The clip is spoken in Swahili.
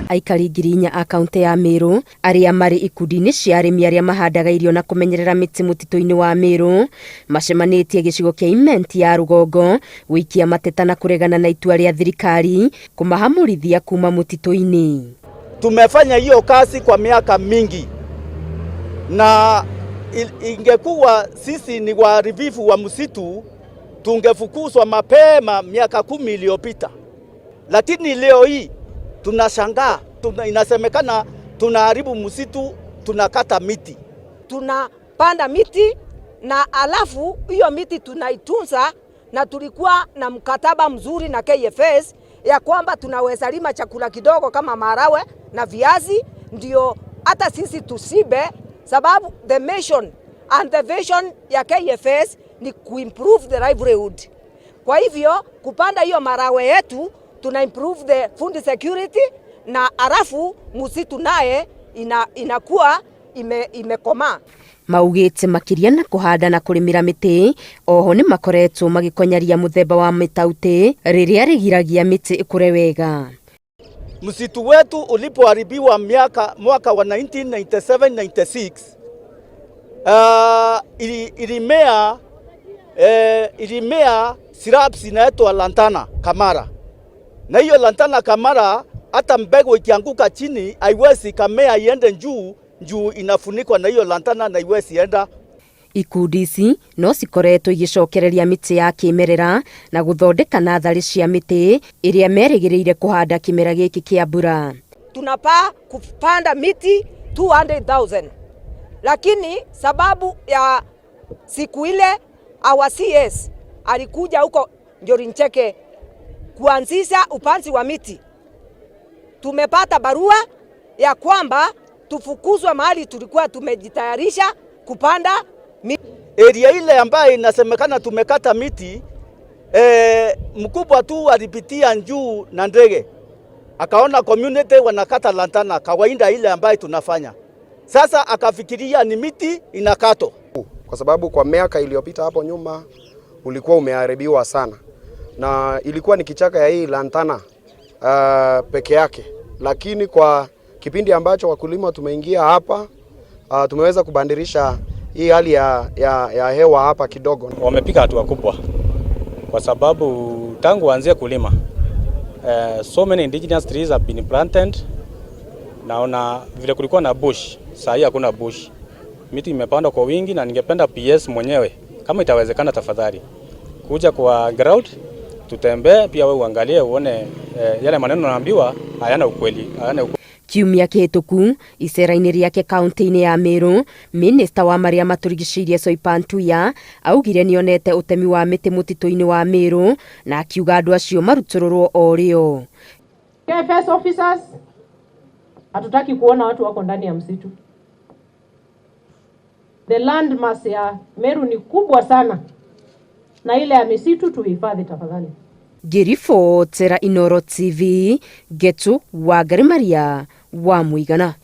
Aikari ngiri 4 a kaunti ya Meru arĩa marĩ ikundi-inĩ cia arĩmi arĩa mahandaga irio na kũmenyerera mĩtĩ mũtitũ-inĩ wa Meru macemanĩtie gĩcigo kĩa imenti ya rũgongo gũikia mateta na kũregana na itua rĩa thirikari kũmahamũrithia kuma mũtitũ-inĩ. Tumefanya hiyo kazi kwa miaka mingi na ingekuwa sisi ni waharibifu wa msitu tungefukuzwa mapema miaka 10 iliyopita, lakini leo hii tunashangaa, inasemekana tunaharibu msitu, tunakata miti. Tunapanda miti na alafu hiyo miti tunaitunza, na tulikuwa na mkataba mzuri na KFS ya kwamba tunaweza lima chakula kidogo kama marawe na viazi, ndio hata sisi tusibe, sababu the mission and the vision ya KFS ni kuimprove the livelihood. Kwa hivyo kupanda hiyo marawe yetu tuna improve the food security, na arafu msitu naye inakuwa imekoma. Maugĩte makĩria na kũhanda na kũrĩmĩra mĩtĩ, oho nĩ makoretwo magĩkonyaria mũthemba wa mĩtauti rĩrĩa rĩgiragia mĩtĩ ĩkũre wega. Msitu wetu ulipoharibiwa mwaka wa 1997-96 ilimea shrubs inaitwa lantana kamara, na hiyo lantana kamara hata mbegu ikianguka chini haiwezi kamea iende juu inafunikwa na hiyo lantana na haiwezi enda. Ikundi ici no cikoretwo igĩcokereria mĩtĩ ya kĩmerera na gũthondeka natharĩ cia mĩtĩ ĩrĩa merĩgĩrĩire kũhanda kĩmera gĩkĩ kĩa mbura. Tunapaa kupanda miti 200,000, lakini sababu ya siku ile our CS alikuja huko Njorincheke kuanzisha upanzi wa miti, tumepata barua ya kwamba tufukuzwe mahali tulikuwa tumejitayarisha kupanda miti. Area ile ambayo inasemekana tumekata miti, mkubwa tu alipitia juu na ndege akaona community wanakata lantana kawaida ile ambayo tunafanya. Sasa akafikiria ni miti inakato, kwa sababu kwa miaka iliyopita hapo nyuma ulikuwa umeharibiwa sana, na ilikuwa ni kichaka ya hii lantana peke yake, lakini kwa kipindi ambacho wakulima tumeingia hapa tumeweza kubandirisha hii hali ya hewa hapa kidogo. Wamepiga hatua kubwa kwa sababu tangu waanze kulima so many indigenous trees have been planted. Naona vile kulikuwa na bush, sasa hii hakuna bush. Miti imepandwa kwa wingi, na ningependa PS mwenyewe kama itawezekana, tafadhali kuja kwa ground tutembee, pia wewe uangalie uone yale maneno naambiwa hayana ukweli, Kiumia kĩhĩtũku icera-inĩ rĩake kaunti-inĩ ya Meru, minista wa marĩa matũrigicĩirie Soipantuya augire nĩonete ũtemi wa mĩtĩ mũtitũ-inĩ wa Meru na akiuga andũ acio marutũrũrwo o rĩo. KFS officers, hatutaki kuona watu wako ndani ya msitu. The land mass ya Meru ni kubwa sana, na ile ya misitu tuhifadhi tafadhali. Girifotera Inoro TV, Getu wa Maria wa Mũigana.